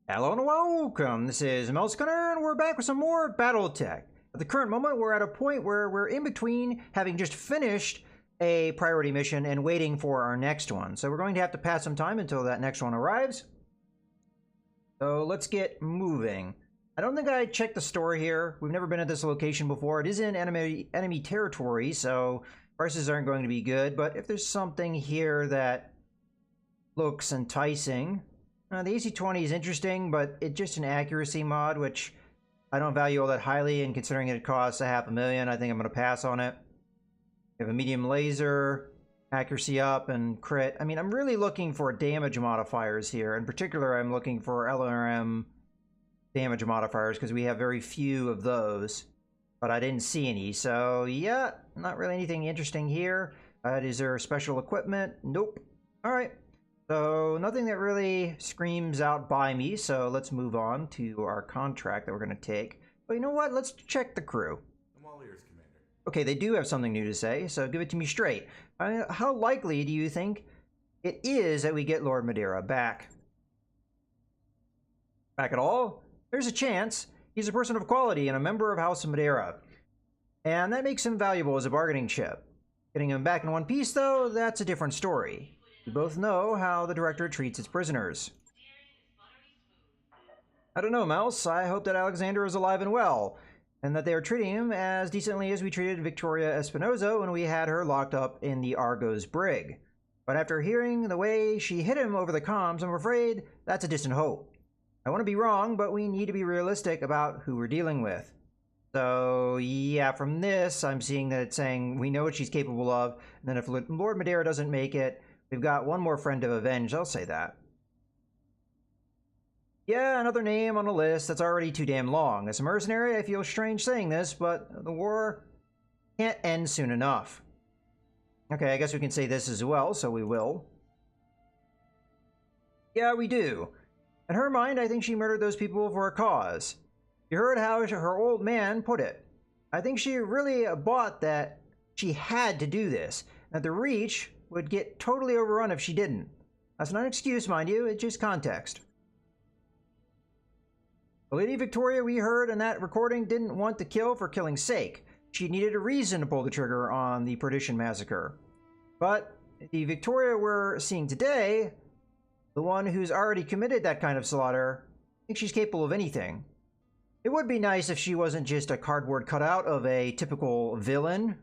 Hello and welcome. This is Mercenary, and we're back with some more BattleTech. At the current moment, we're at a point where we're in between having just finished a priority mission and waiting for our next one. So we're going to have to pass some time until that next one arrives. So let's get moving. I don't think I checked the store here. We've never been at this location before. It is in enemy territory, so prices aren't going to be good. But if there's something here that looks enticing... the AC-20 is interesting, but it's just an accuracy mod, which I don't value all that highly, and considering it costs $500,000, I think I'm going to pass on it. We have a medium laser, accuracy up, and crit. I mean, I'm really looking for damage modifiers here. In particular, I'm looking for LRM damage modifiers, because we have very few of those, but I didn't see any. So, yeah, not really anything interesting here. Is there special equipment? Nope. All right. So, nothing that really screams out by me, so let's move on to our contract that we're going to take. But you know what? Let's check the crew. I'm all ears, Commander. Okay, they do have something new to say, so give it to me straight. How likely do you think it is that we get Lord Madeira back? Back at all? There's a chance. He's a person of quality and a member of House Madeira. And that makes him valuable as a bargaining chip. Getting him back in one piece, though, that's a different story. We both know how the Directorate treats its prisoners. I don't know, Mouse. I hope that Alexander is alive and well, and that they are treating him as decently as we treated Victoria Espinosa when we had her locked up in the Argos brig. But after hearing the way she hit him over the comms, I'm afraid that's a distant hope. I want to be wrong, but we need to be realistic about who we're dealing with. So, yeah, from this, I'm seeing that it's saying we know what she's capable of, and then if Lord Madeira doesn't make it, we've got one more friend to avenge, I'll say that. Yeah, another name on the list that's already too damn long. As a mercenary, I feel strange saying this, but the war can't end soon enough. Okay, I guess we can say this as well, so we will. Yeah, we do. In her mind, I think she murdered those people for a cause. You heard how her old man put it. I think she really bought that she had to do this, that the Reach would get totally overrun if she didn't. That's not an excuse, mind you, it's just context. The Lady Victoria we heard in that recording didn't want to kill for killing's sake. She needed a reason to pull the trigger on the Perdition massacre. But the Victoria we're seeing today, the one who's already committed that kind of slaughter, I think she's capable of anything. It would be nice if she wasn't just a cardboard cutout of a typical villain,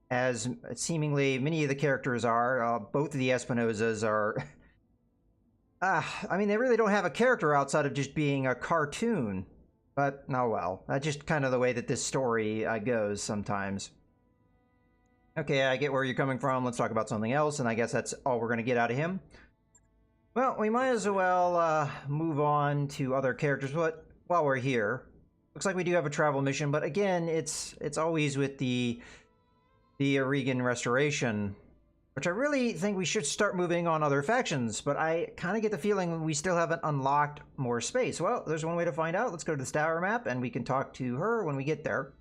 as seemingly many of the characters are. Both of the Espinosas are... I mean, they really don't have a character outside of just being a cartoon. But, oh well. That's just kind of the way that this story goes sometimes. Okay, I get where you're coming from. Let's talk about something else, and I guess that's all we're going to get out of him. Well, we might as well move on to other characters, but while we're here, looks like we do have a travel mission, but again, it's always with the Regan Restoration, which I really think we should start moving on other factions, but I kind of get the feeling we still haven't unlocked more space. Well, there's one way to find out. Let's go to the Tower map, and we can talk to her when we get there.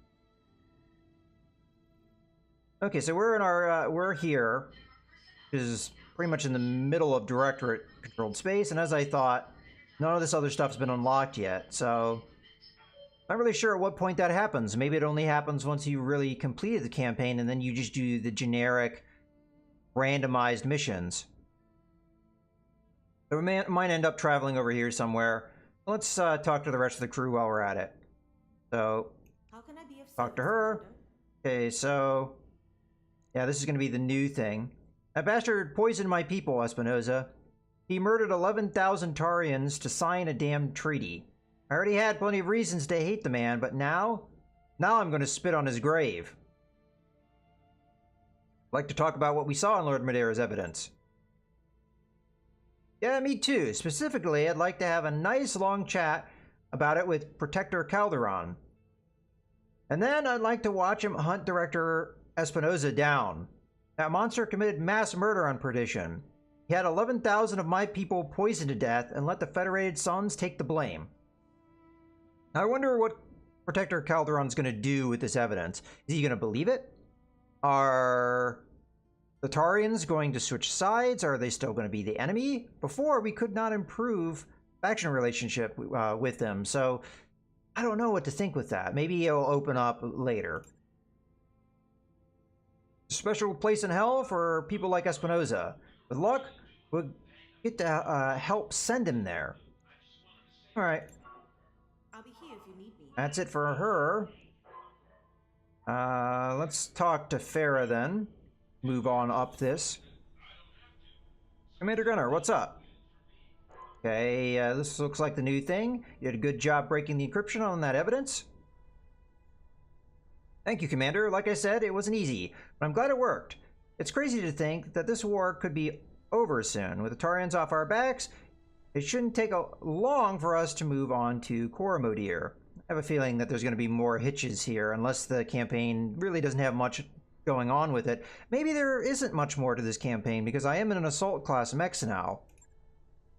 Okay, so we're in our, we're here, which is pretty much in the middle of Directorate-controlled space, and as I thought, none of this other stuff's been unlocked yet, so... Not really sure at what point that happens. Maybe it only happens once you really completed the campaign and then you just do the generic randomized missions. So we might end up traveling over here somewhere. Let's talk to the rest of the crew while we're at it. So, how can I be of talk to her. Okay, so... yeah, this is going to be the new thing. That bastard poisoned my people, Espinosa. He murdered 11,000 Tarians to sign a damn treaty. I already had plenty of reasons to hate the man, but now I'm going to spit on his grave. I'd like to talk about what we saw in Lord Madeira's evidence. Yeah, me too. Specifically, I'd like to have a nice long chat about it with Protector Calderon. And then I'd like to watch him hunt Director Espinosa down. That monster committed mass murder on Perdition. He had 11,000 of my people poisoned to death and let the Federated Sons take the blame. I wonder what Protector Calderon's going to do with this evidence. Is he going to believe it? Are the Tarians going to switch sides? Are they still going to be the enemy? Before, we could not improve faction relationship with them. So I don't know what to think with that. Maybe it'll open up later. Special place in hell for people like Espinoza. With luck, we'll get to help send him there. All right. I'll be here if you need me. That's it for her. Let's talk to Farah then. Move on up this. Commander Gunner, what's up? Okay, this looks like the new thing. You did a good job breaking the encryption on that evidence. Thank you, Commander. Like I said, it wasn't easy, but I'm glad it worked. It's crazy to think that this war could be over soon. With the Tarians off our backs, it shouldn't take long for us to move on to Koromodir. I have a feeling that there's going to be more hitches here, unless the campaign really doesn't have much going on with it. Maybe there isn't much more to this campaign, because I am in an assault class mechs now.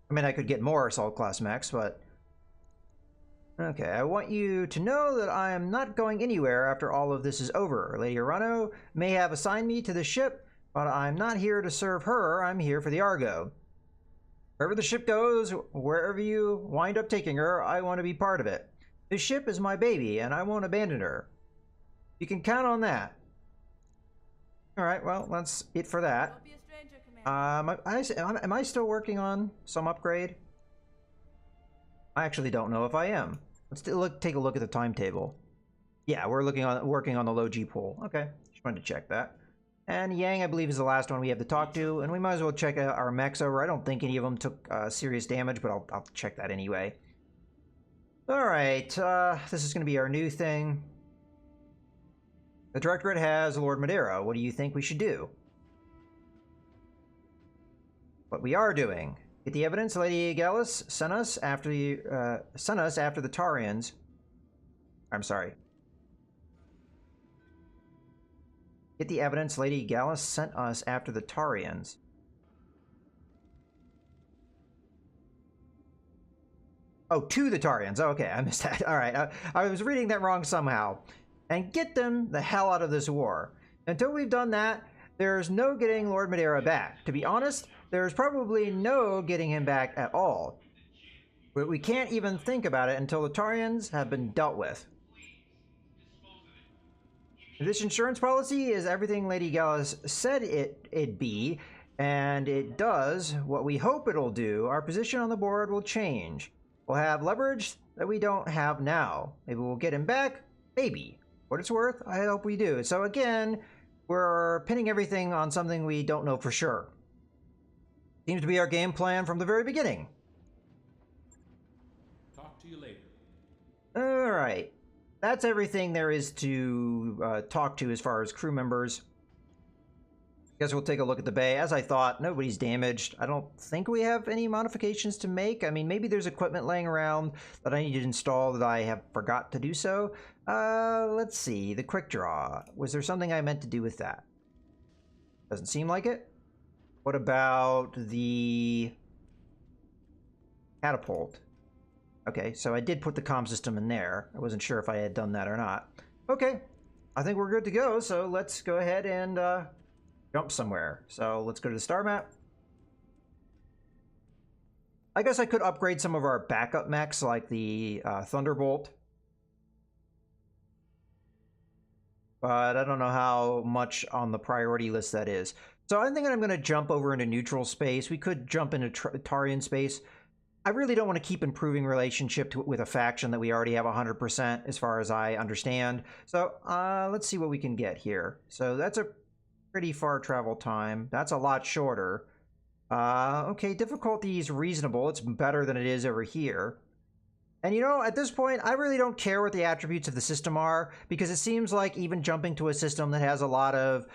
I mean, I could get more assault class mechs, but... Okay, I want you to know that I am not going anywhere after all of this is over. Lady Arano may have assigned me to the ship, but I'm not here to serve her. I'm here for the Argo. Wherever the ship goes, wherever you wind up taking her, I want to be part of it. This ship is my baby, and I won't abandon her. You can count on that. Alright, well, that's it for that. Don't be a stranger, Commander. Am I still working on some upgrade? I actually don't know if I am. Let's take a look at the timetable. Yeah, we're working on the low G pool. Okay, just wanted to check that. And Yang, I believe, is the last one we have to talk to, and we might as well check out our mechs over. I don't think any of them took serious damage, but I'll check that anyway. All right, this is going to be our new thing. The Directorate has Lord Madeira. What do you think we should do? What we are doing. Get the evidence Lady Gallus sent us after the Tarians. I'm sorry. Get the evidence Lady Gallus sent us after the Tarians. Oh, to the Tarians. Oh, okay, I missed that. All right, I was reading that wrong somehow. And get them the hell out of this war. Until we've done that, there's no getting Lord Madeira back. To be honest, there's probably no getting him back at all. But we can't even think about it until the Tarians have been dealt with. This insurance policy is everything Lady Gallus said it'd be, and it does what we hope it'll do. Our position on the board will change. We'll have leverage that we don't have now. Maybe we'll get him back. Maybe. What it's worth, I hope we do. So again, we're pinning everything on something we don't know for sure. Seems to be our game plan from the very beginning. Talk to you later. All right. That's everything there is to talk to as far as crew members. Guess we'll take a look at the bay. As I thought, nobody's damaged. I don't think we have any modifications to make. I mean, maybe there's equipment laying around that I need to install that I have forgot to do so. Let's see. The quick draw. Was there something I meant to do with that? Doesn't seem like it. What about the catapult? Okay, so I did put the comm system in there. I wasn't sure if I had done that or not. Okay, I think we're good to go. So let's go ahead and jump somewhere. So let's go to the star map. I guess I could upgrade some of our backup mechs like the Thunderbolt. But I don't know how much on the priority list that is. So I think I'm going to jump over into neutral space. We could jump into Tarian space. I really don't want to keep improving relationship with a faction that we already have 100% as far as I understand. So let's see what we can get here. So that's a pretty far travel time. That's a lot shorter. Okay, difficulty is reasonable. It's better than it is over here. And you know, at this point, I really don't care what the attributes of the system are, because it seems like even jumping to a system that has a lot of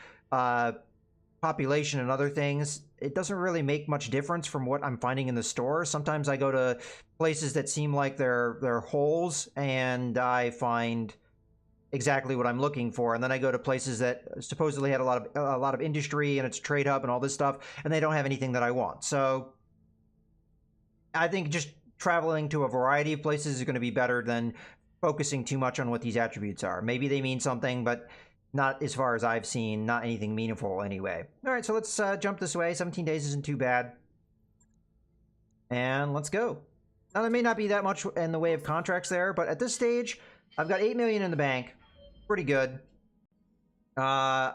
population and other things, it doesn't really make much difference from what I'm finding in the store. Sometimes I go to places that seem like they're holes, and I find exactly what I'm looking for. And then I go to places that supposedly had a lot of industry and it's a trade hub and all this stuff, and they don't have anything that I want. So I think just traveling to a variety of places is going to be better than focusing too much on what these attributes are. Maybe they mean something, but not as far as I've seen, not anything meaningful anyway. All right, so let's jump this way. 17 days isn't too bad. And let's go. Now, there may not be that much in the way of contracts there, but at this stage, I've got 8 million in the bank. Pretty good. I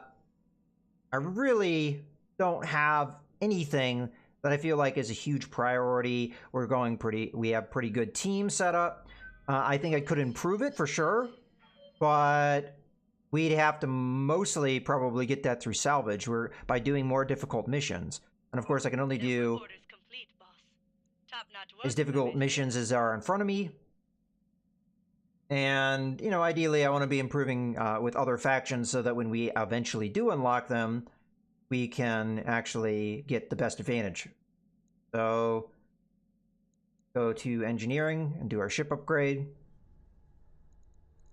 really don't have anything that I feel like is a huge priority. We have pretty good team set up. I think I could improve it for sure, but we'd have to mostly probably get that through salvage by doing more difficult missions. And of course, I can only do as difficult missions as are in front of me. And, ideally, I want to be improving with other factions so that when we eventually do unlock them, we can actually get the best advantage. So, go to engineering and do our ship upgrade.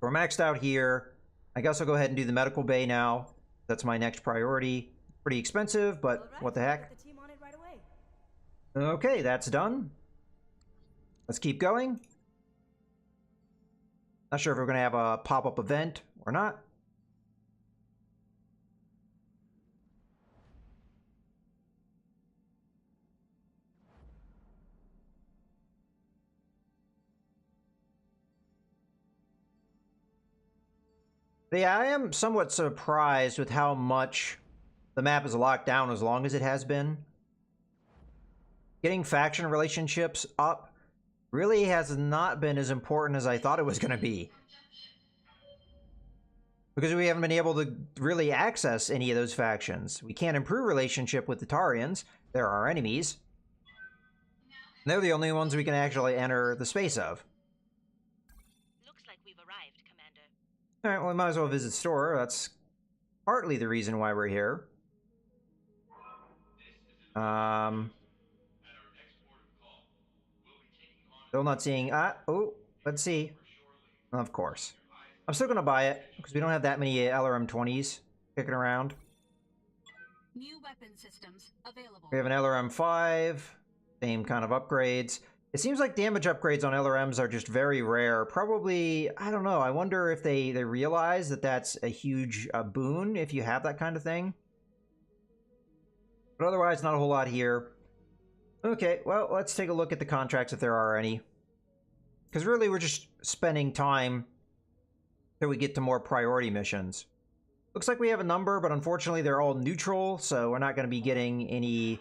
We're maxed out here. I guess I'll go ahead and do the medical bay now. That's my next priority. Pretty expensive, but what the heck. Okay, that's done. Let's keep going. Not sure if we're going to have a pop-up event or not. But yeah, I am somewhat surprised with how much the map is locked down as long as it has been. Getting faction relationships up really has not been as important as I thought it was going to be. Because we haven't been able to really access any of those factions. We can't improve relationship with the Tarians. They're our enemies. And they're the only ones we can actually enter the space of. Looks like we've arrived, Commander. Alright, well, we might as well visit store. That's partly the reason why we're here. Still not seeing... let's see. Of course. I'm still going to buy it, because we don't have that many LRM-20s kicking around. New weapon systems available. We have an LRM-5, same kind of upgrades. It seems like damage upgrades on LRMs are just very rare. Probably, I don't know, I wonder if they realize that that's a huge boon if you have that kind of thing. But otherwise, not a whole lot here. Okay, well, let's take a look at the contracts if there are any. Because really, we're just spending time till we get to more priority missions. Looks like we have a number, but unfortunately they're all neutral, so we're not going to be getting any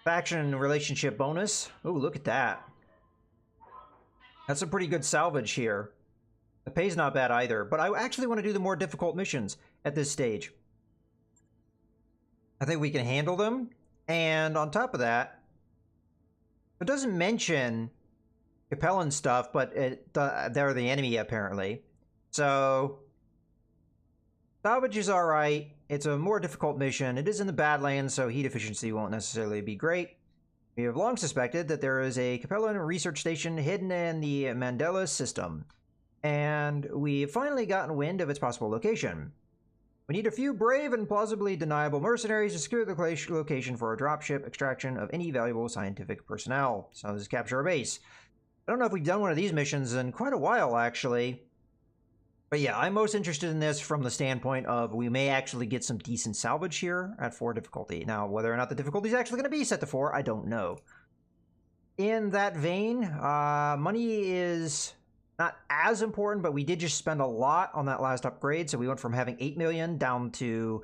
faction relationship bonus. Oh, look at that. That's a pretty good salvage here. The pay's not bad either, but I actually want to do the more difficult missions at this stage. I think we can handle them, and on top of that, it doesn't mention Capellan stuff, but they're the enemy, apparently. So, salvage is alright. It's a more difficult mission. It is in the Badlands, so heat efficiency won't necessarily be great. We have long suspected that there is a Capellan research station hidden in the Mandela system, and we've finally gotten wind of its possible location. We need a few brave and plausibly deniable mercenaries to secure the location for a dropship extraction of any valuable scientific personnel. So this is capture a base. I don't know if we've done one of these missions in quite a while, actually. But yeah, I'm most interested in this from the standpoint of we may actually get some decent salvage here at 4 difficulty. Now, whether or not the difficulty is actually going to be set to 4, I don't know. In that vein, money is not as important, but we did just spend a lot on that last upgrade. So we went from having 8 million down to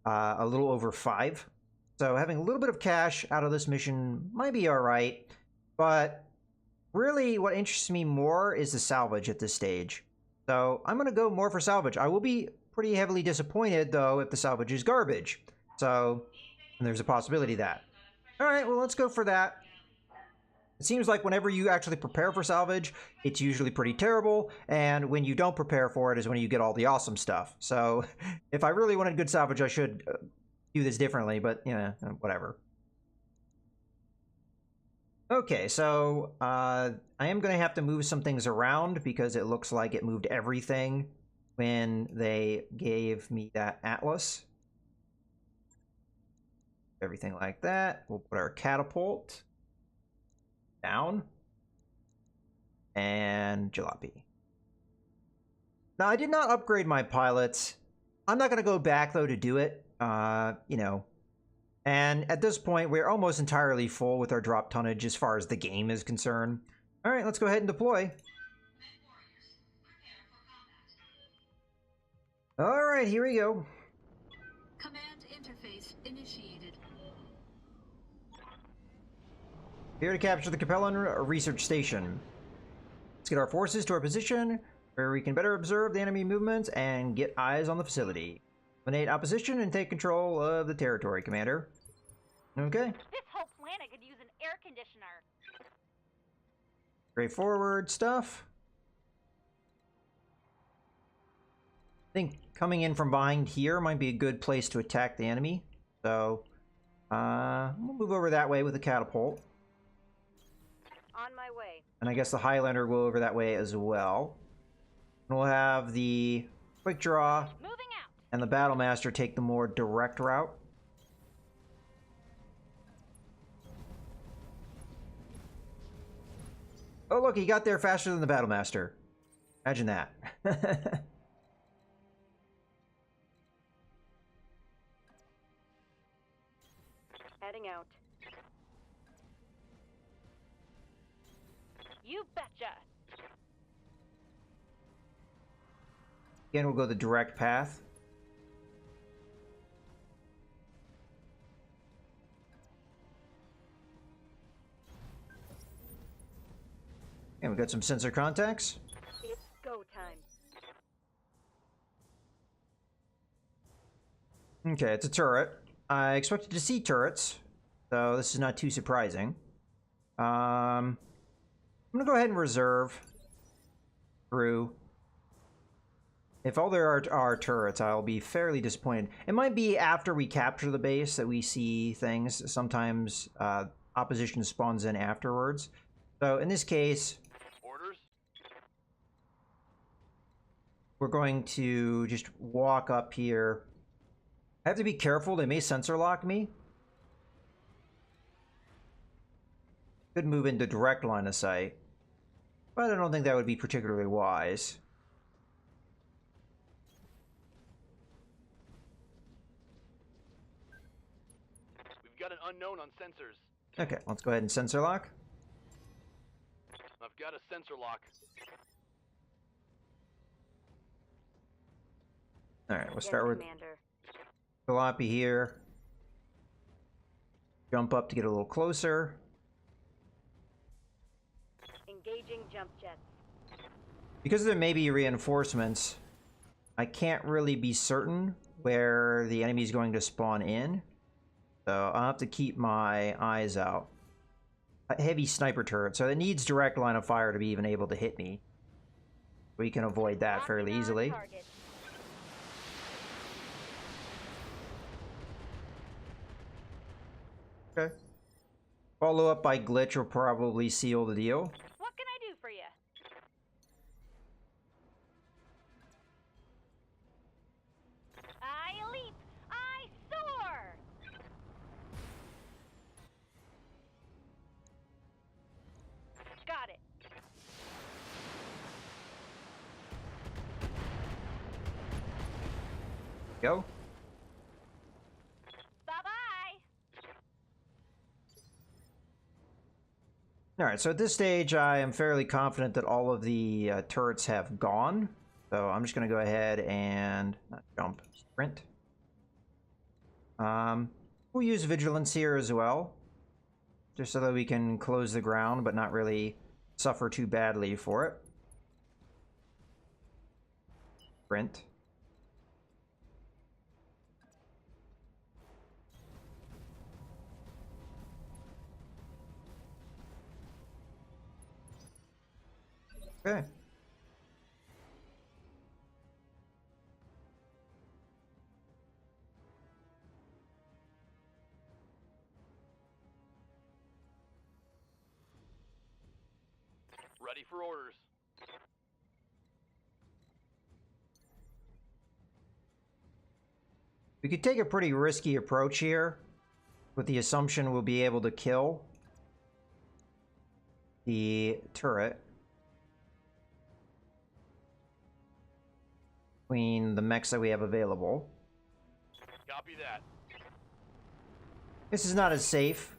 a little over 5. So having a little bit of cash out of this mission might be all right. But really, what interests me more is the salvage at this stage. So I'm going to go more for salvage. I will be pretty heavily disappointed, though, if the salvage is garbage. So there's a possibility of that. All right, well, let's go for that. It seems like whenever you actually prepare for salvage, it's usually pretty terrible. And when you don't prepare for it is when you get all the awesome stuff. So if I really wanted good salvage, I should do this differently. But, yeah, whatever. Okay, so I am going to have to move some things around because it looks like it moved everything when they gave me that atlas. Everything like that. We'll put our catapult down. And jalopy. Now, I did not upgrade my pilots. I'm not going to go back, though, to do it. You know, And at this point, we're almost entirely full with our drop tonnage as far as the game is concerned. All right, let's go ahead and deploy. All right, here we go. Command interface initiated. Here to capture the Capellan research station. Let's get our forces to our position where we can better observe the enemy movements and get eyes on the facility. Eliminate opposition and take control of the territory, Commander. Okay. This whole planet could use an air conditioner. Straightforward stuff. I think coming in from behind here might be a good place to attack the enemy. So, we'll move over that way with the catapult. On my way. And I guess the Highlander will over that way as well. And we'll have the Quick Draw Moving out. and the Battlemaster take the more direct route. Oh look, he got there faster than the Battlemaster. Imagine that. Heading out. You betcha. Again, we'll go the direct path. And we got some sensor contacts. It's go time. Okay, it's a turret. I expected to see turrets, so this is not too surprising. I'm gonna go ahead and reserve through. If all there are turrets, I'll be fairly disappointed. It might be after we capture the base that we see things. Sometimes opposition spawns in afterwards. So in this case, Orders? we're going to just walk up here. I have to be careful, they may sensor lock me. Could move into direct line of sight, but I don't think that would be particularly wise. We've got an unknown on sensors. Okay, let's go ahead and sensor lock. I've got a sensor lock. Alright, we'll start with Commander. Jalopy here. Jump up to get a little closer. Engaging jump jets. Because there may be reinforcements, I can't really be certain where the enemy is going to spawn in. So I'll have to keep my eyes out. A heavy sniper turret, so it needs direct line of fire to be even able to hit me. We can avoid that fairly Locking on easily. target. Okay. Follow up by glitch will probably seal the deal. What can I do for you? I leap. I soar. Got it. Go. Bye-bye. Alright, so at this stage I am fairly confident that all of the turrets have gone. So I'm just going to go ahead and not jump, sprint. We'll use vigilance here as well, just so that we can close the ground but not really suffer too badly for it. Sprint. Okay. Ready for orders. We could take a pretty risky approach here, with the assumption we'll be able to kill the turret between the mechs that we have available. Copy that. This is not as safe.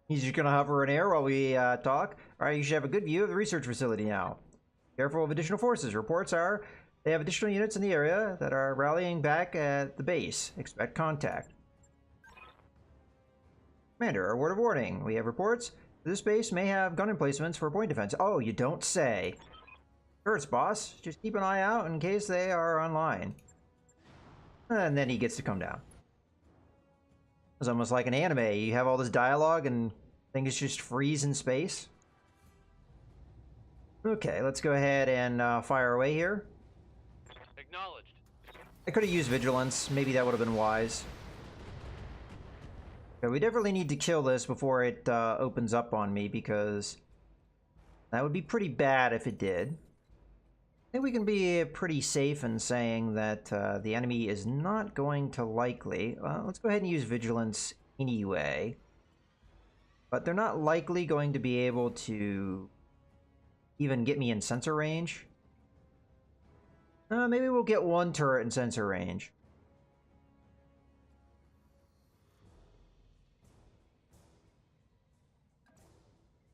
He's just gonna hover in air while we talk. Alright, you should have a good view of the research facility now. Careful of additional forces. Reports are they have additional units in the area that are rallying back at the base. Expect contact. Commander, a word of warning. We have reports. This base may have gun emplacements for point defense. Oh, you don't say. Hurts, boss. Just keep an eye out in case they are online. And then he gets to come down. It's almost like an anime. You have all this dialogue and things just freeze in space. Okay, let's go ahead and fire away here. Acknowledged. I could have used vigilance. Maybe that would have been wise. Okay, we definitely need to kill this before it opens up on me, because that would be pretty bad if it did. I think we can be pretty safe in saying that the enemy is not going to likely... let's go ahead and use vigilance anyway. But they're not likely going to be able to even get me in sensor range. Maybe we'll get one turret in sensor range.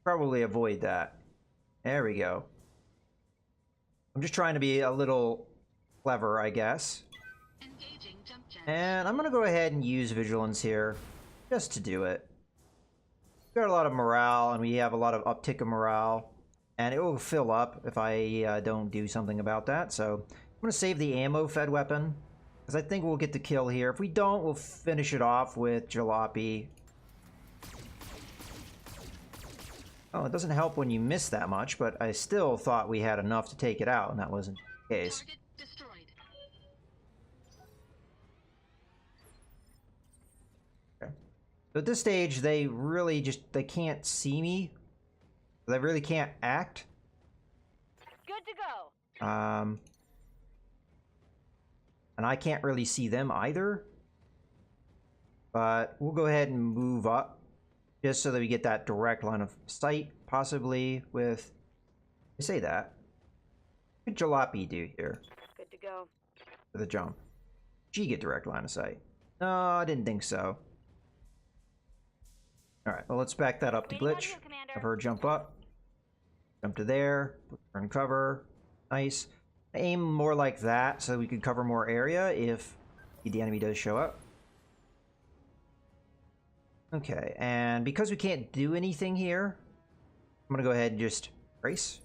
Probably avoid that. There we go. I'm just trying to be a little clever, I guess. Engaging jump jets. And I'm going to go ahead and use vigilance here, just to do it. We've got a lot of morale, and we have a lot of uptick of morale. And it will fill up if I don't do something about that. So I'm going to save the ammo-fed weapon, because I think we'll get the kill here. If we don't, we'll finish it off with Jalopy. Oh, it doesn't help when you miss that much, but I still thought we had enough to take it out, and that wasn't the case. Target destroyed. Okay. So at this stage, they really they can't see me. They really can't act. Good to go. And I can't really see them either. But we'll go ahead and move up, just so that we get that direct line of sight, possibly with... I say that. What did Jalopy do here Good to go. with a jump? She get direct line of sight? No, I didn't think so. Alright, well, let's back that up to Waiting on glitch. you, Commander. Have her jump up. Jump to there. Put her in cover. Nice. Aim more like that so we could cover more area if the enemy does show up. Okay, and because we can't do anything here, I'm gonna go ahead and just brace.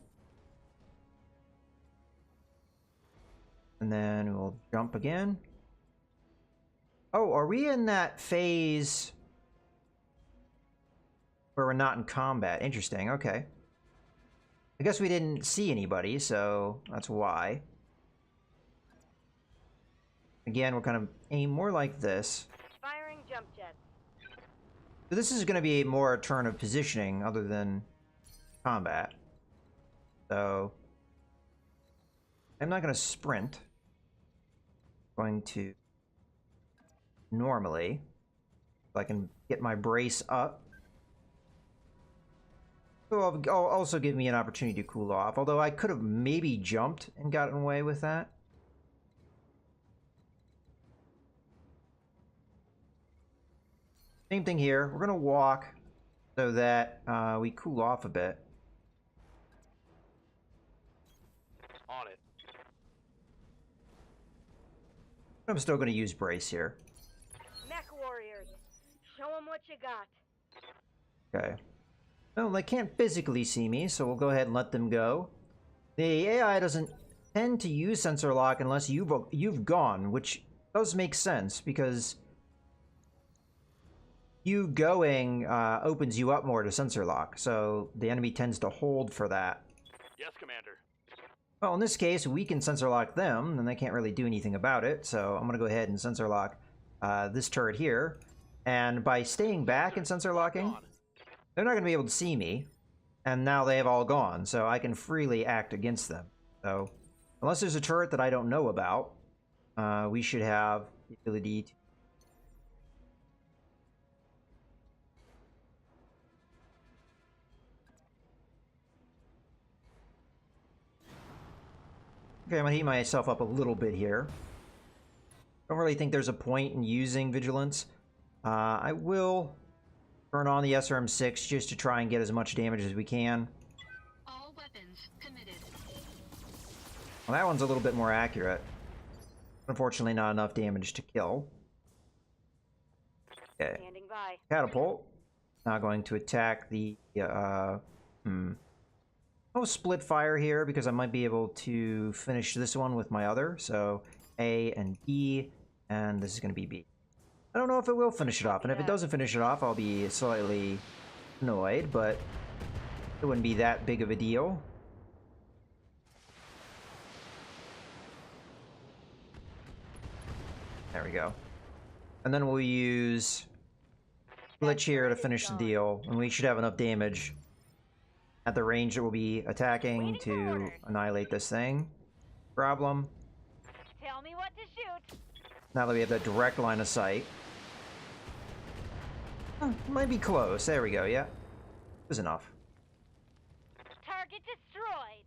And then we'll jump again. Oh, are we in that phase where we're not in combat? Interesting, okay. I guess we didn't see anybody, so that's why. Again, we'll kind of aim more like this. Firing jump jets. So this is going to be more a turn of positioning other than combat. So I'm not going to sprint. I'm going to normally, so I can get my brace up. So I'll also give me an opportunity to cool off, although I could have maybe jumped and gotten away with that. Same thing here. We're going to walk so that we cool off a bit. On it. I'm still going to use brace here. Mech warriors. Show them what you got. Okay. Well, they can't physically see me, so we'll go ahead and let them go. The AI doesn't tend to use sensor lock unless you've gone, which does make sense because you going opens you up more to sensor lock, so the enemy tends to hold for that. Yes, Commander. Well, in this case, we can sensor lock them, and they can't really do anything about it, so I'm going to go ahead and sensor lock this turret here. And by staying back and sensor locking, they're not going to be able to see me, and now they have all gone, so I can freely act against them. So, unless there's a turret that I don't know about, we should have the ability to... Okay, I'm going to heat myself up a little bit here. Don't really think there's a point in using vigilance. I will turn on the SRM-6 just to try and get as much damage as we can. All weapons committed. Well, that one's a little bit more accurate. Unfortunately, not enough damage to kill. Okay. Standing by. Catapult. Now going to attack the... I'll split fire here because I might be able to finish this one with my other. So A and B, and this is going to be B. I don't know if it will finish it off, and if it doesn't finish it off, I'll be slightly annoyed, but it wouldn't be that big of a deal. There we go. And then we'll use Glitch here to finish the deal, and we should have enough damage at the range that we'll be attacking to annihilate this thing. Problem. Tell me what to shoot. Now that we have that direct line of sight. Might be close. There we go, yeah. It was enough. Target destroyed.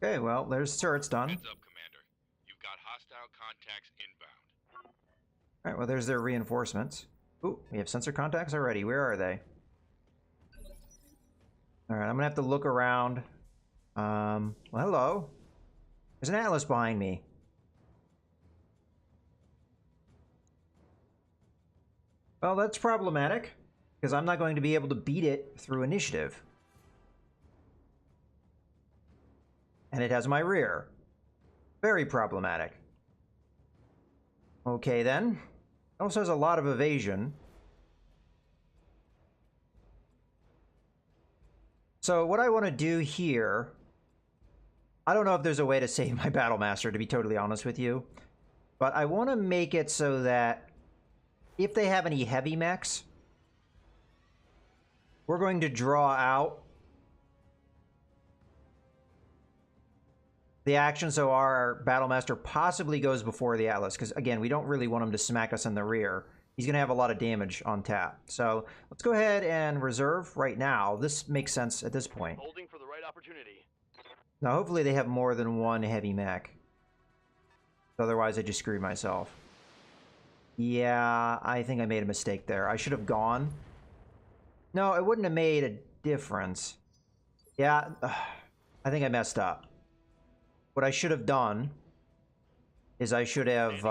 Okay, well, there's the turrets done. Heads up, Commander. You've got hostile contacts inbound. Alright, well, there's their reinforcements. Ooh, we have sensor contacts already. Where are they? Alright, I'm gonna have to look around. Well, hello. There's an Atlas behind me. Well, that's problematic, because I'm not going to be able to beat it through initiative. And it has my rear. Very problematic. Okay, then. It also has a lot of evasion. So what I want to do here... I don't know if there's a way to save my Battlemaster, to be totally honest with you. But I want to make it so that if they have any heavy mechs, we're going to draw out the action so our Battlemaster possibly goes before the Atlas. Because, again, we don't really want him to smack us in the rear. He's going to have a lot of damage on tap. So let's go ahead and reserve right now. This makes sense at this point. Holding for the right opportunity. Now, hopefully they have more than one heavy mech. Otherwise, I just screwed myself. Yeah, I think I made a mistake there. I should have gone. No, it wouldn't have made a difference. Yeah, I think I messed up. What I should have done is I should have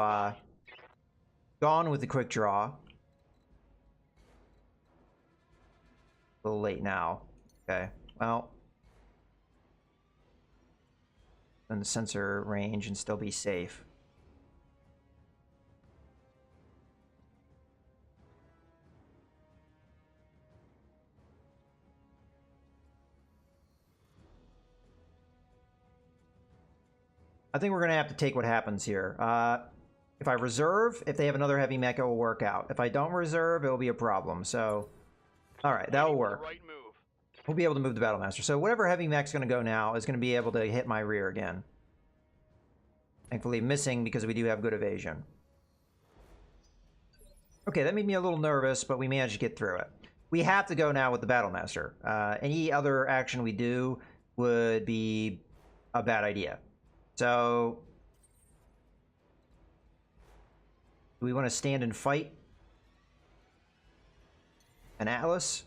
gone with the quick draw. A little late now. Okay, well. In the sensor range and still be safe. I think we're going to have to take what happens here. If I reserve, if they have another heavy mech, it will work out. If I don't reserve, it will be a problem. So, alright, that will work. Right move. We'll be able to move the Battlemaster. So whatever heavy mech's going to go now is going to be able to hit my rear again. Thankfully missing because we do have good evasion. Okay, that made me a little nervous, but we managed to get through it. We have to go now with the Battlemaster. Any other action we do would be a bad idea. So, do we want to stand and fight an Atlas?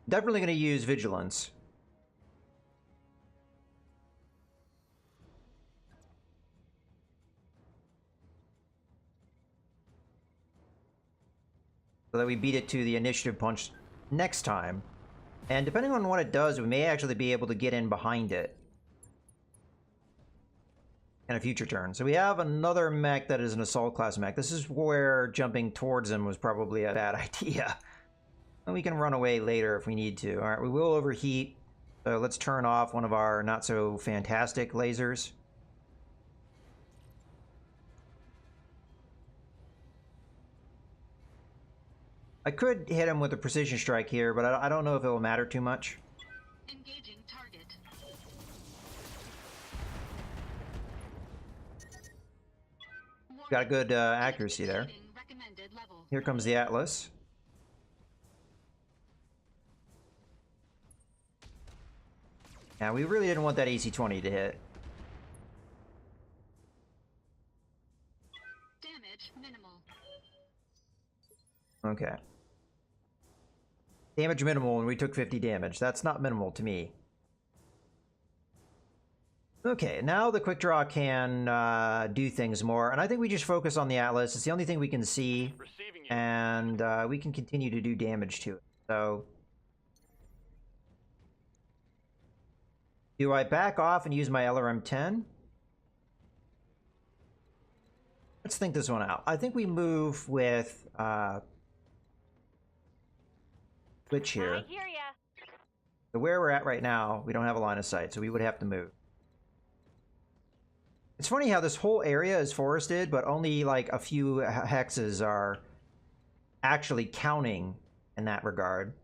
Definitely going to use Vigilance. So that we beat it to the initiative punch next time. And depending on what it does, we may actually be able to get in behind it in a future turn. So we have another mech that is an assault class mech. This is where jumping towards him was probably a bad idea. And we can run away later if we need to. Alright, we will overheat. So let's turn off one of our not so fantastic lasers. I could hit him with a precision strike here, but I don't know if it will matter too much. Engaging target. Got a good accuracy there. Recommended level. Here comes the Atlas. Yeah, we really didn't want that AC-20 to hit. Damage minimal. Okay. Damage minimal, and we took 50 damage. That's not minimal to me. Okay, now the quick draw can do things more, and I think we just focus on the Atlas. It's the only thing we can see, Receiving you. and we can continue to do damage to it. So, do I back off and use my LRM-10? Let's think this one out. I think we move with Twitch here. I hear ya. So where we're at right now, we don't have a line of sight, so we would have to move. It's funny how this whole area is forested, but only like a few hexes are actually counting in that regard.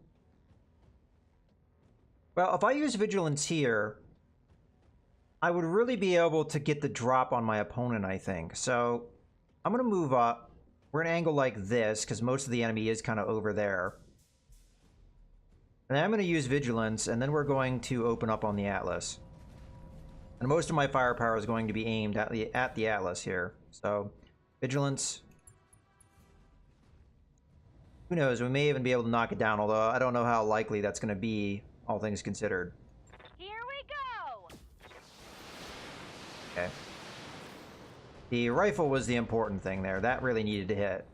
Well, if I use Vigilance here, I would really be able to get the drop on my opponent, I think. So I'm going to move up. We're going to angle like this, because most of the enemy is kind of over there. And I'm going to use Vigilance, and then we're going to open up on the Atlas. And most of my firepower is going to be aimed at the Atlas here. So, Vigilance. Who knows, we may even be able to knock it down, although I don't know how likely that's going to be, all things considered. Here we go. Okay. The rifle was the important thing there. That really needed to hit.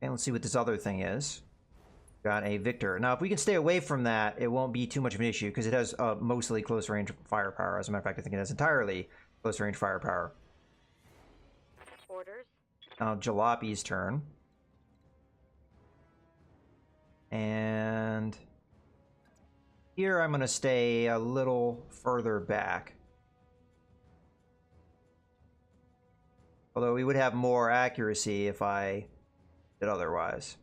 And let's see what this other thing is. Got a Victor. Now, if we can stay away from that, it won't be too much of an issue, because it has mostly close-range firepower. As a matter of fact, I think it has entirely close-range firepower. Orders. Now, Jalape's turn. And here I'm going to stay a little further back. Although we would have more accuracy if I did otherwise.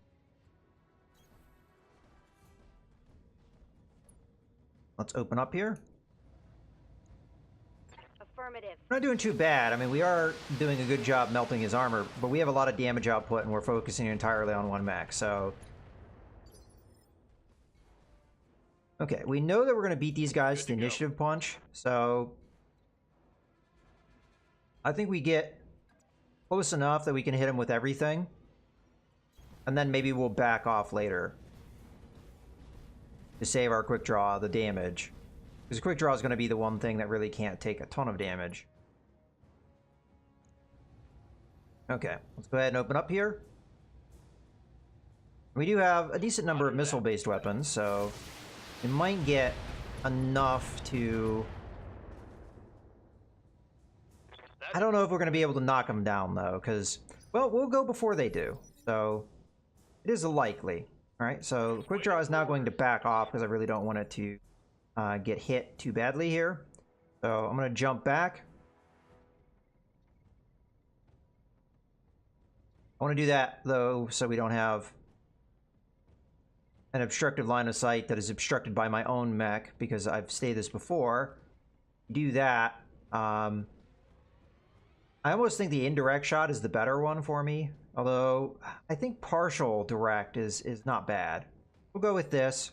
Let's open up here. Affirmative. We're not doing too bad. I mean, we are doing a good job melting his armor, but we have a lot of damage output, and we're focusing entirely on one mech, so... Okay, we know that we're going to beat these guys to the initiative punch, so... I think we get close enough that we can hit him with everything. And then maybe we'll back off later. To save our quick draw, the damage. Because quick draw is going to be the one thing that really can't take a ton of damage. Okay, let's go ahead and open up here. We do have a decent number of missile-based weapons, so we might get enough to... I don't know if we're going to be able to knock them down, though, because, well, we'll go before they do. So, it is a likely. Alright, so quick draw is now going to back off because I really don't want it to get hit too badly here. So I'm going to jump back. I want to do that, though, so we don't have an obstructed line of sight that is obstructed by my own mech, because I've stated this before. Do that. I almost think the indirect shot is the better one for me. Although, I think partial direct is not bad. We'll go with this.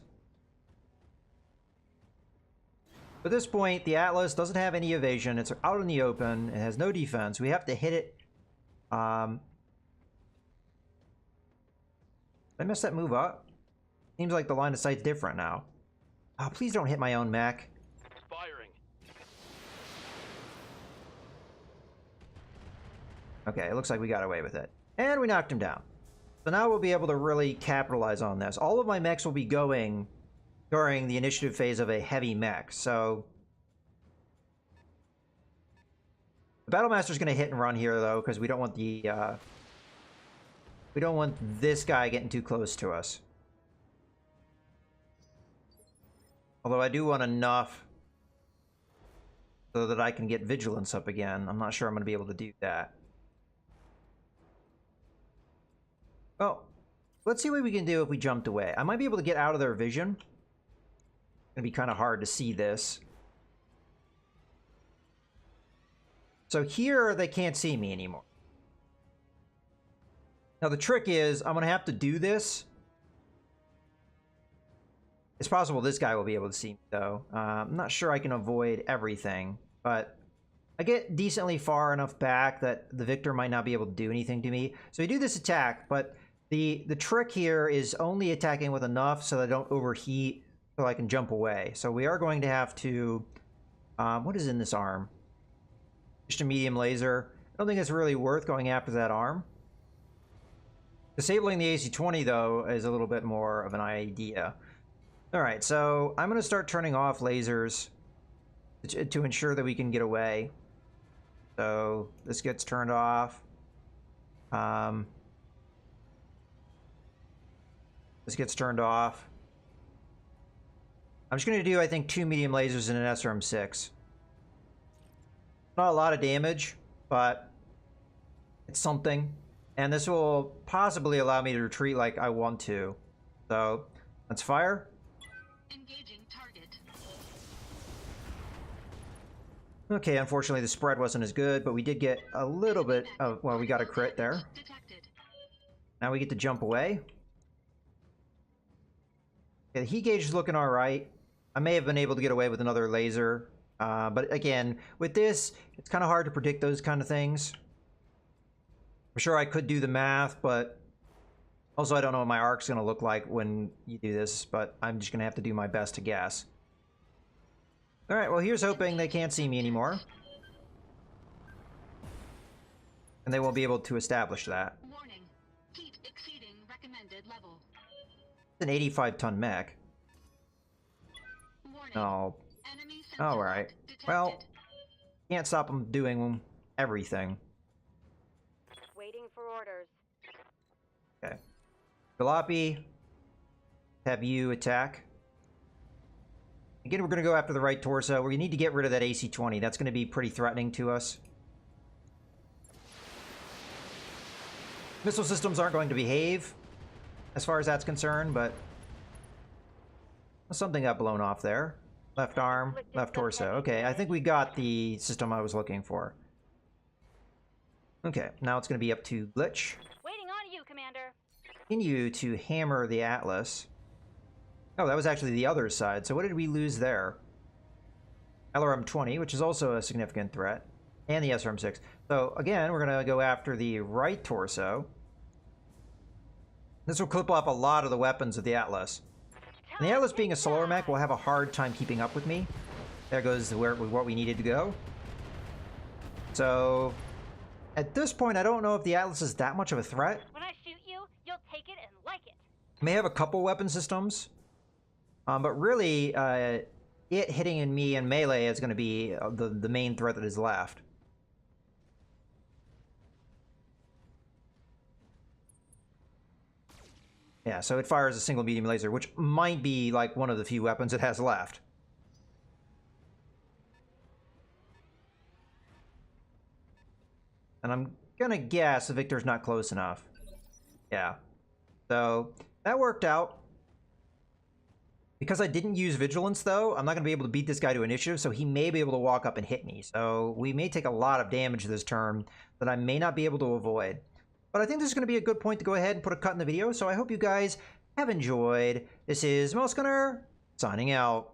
At this point, the Atlas doesn't have any evasion. It's out in the open. It has no defense. We have to hit it. Did I mess that move up? Seems like the line of sight's different now. Oh, please don't hit my own mech. Firing. Okay, it looks like we got away with it. And we knocked him down. So now we'll be able to really capitalize on this. All of my mechs will be going during the initiative phase of a heavy mech. So the Battlemaster's going to hit and run here, though, because we don't want the we don't want this guy getting too close to us. Although I do want enough so that I can get Vigilance up again. I'm not sure I'm going to be able to do that. Well, let's see what we can do if we jumped away. I might be able to get out of their vision. It's going to be kind of hard to see this. So here, they can't see me anymore. Now, the trick is, I'm going to have to do this It's possible this guy will be able to see me, though. I'm not sure I can avoid everything, but I get decently far enough back that the Victor might not be able to do anything to me. So we do this attack, but the trick here is only attacking with enough so that I don't overheat so I can jump away. So we are going to have to... what is in this arm? Just a medium laser. I don't think it's really worth going after that arm. Disabling the AC-20, though, is a little bit more of an idea. Alright, so I'm going to start turning off lasers to ensure that we can get away. So this gets turned off. This gets turned off. I'm just going to do, I think, 2 medium lasers and an SRM-6. Not a lot of damage, but it's something. And this will possibly allow me to retreat like I want to. So, let's fire. Engaging target. Okay, unfortunately the spread wasn't as good, but we did get a little bit of... Well, we got a crit there. Detected. Now we get to jump away. Okay, the heat gauge is looking alright. I may have been able to get away with another laser. But again, with this, it's kind of hard to predict those kind of things. I'm sure I could do the math, but also I don't know what my arc's going to look like when you do this, but I'm just going to have to do my best to guess. Alright, well here's hoping they can't see me anymore. And they won't be able to establish that. Warning. Heat exceeding recommended level. It's an 85-ton mech. Warning. Oh, Enemy sensor alright. lock detected. Well, can't stop them doing everything. Waiting for orders. Okay. Jalopy, have you attack. Again, we're going to go after the right torso. We need to get rid of that AC-20. That's going to be pretty threatening to us. Missile systems aren't going to behave, as far as that's concerned, but something got blown off there. Left arm, left torso. Okay, I think we got the system I was looking for. Okay, now it's going to be up to Glitch. Waiting on you, Commander. Continue to hammer the Atlas. Oh, that was actually the other side. So what did we lose there? LRM-20, which is also a significant threat. And the SRM-6. So again, we're going to go after the right torso. This will clip off a lot of the weapons of the Atlas. And the Atlas being a slower mech will have a hard time keeping up with me. There goes what we needed to go. So at this point, I don't know if the Atlas is that much of a threat. When I shoot you, you'll take it and like it. May have a couple weapon systems, but really, it hitting in me in melee is going to be the main threat that is left. Yeah, so it fires a single medium laser, which might be like one of the few weapons it has left. And I'm gonna guess the Victor's not close enough. Yeah. So that worked out. Because I didn't use Vigilance, though, I'm not going to be able to beat this guy to initiative, so he may be able to walk up and hit me. So we may take a lot of damage this turn that I may not be able to avoid. But I think this is going to be a good point to go ahead and put a cut in the video, so I hope you guys have enjoyed. This is Mercenary, signing out.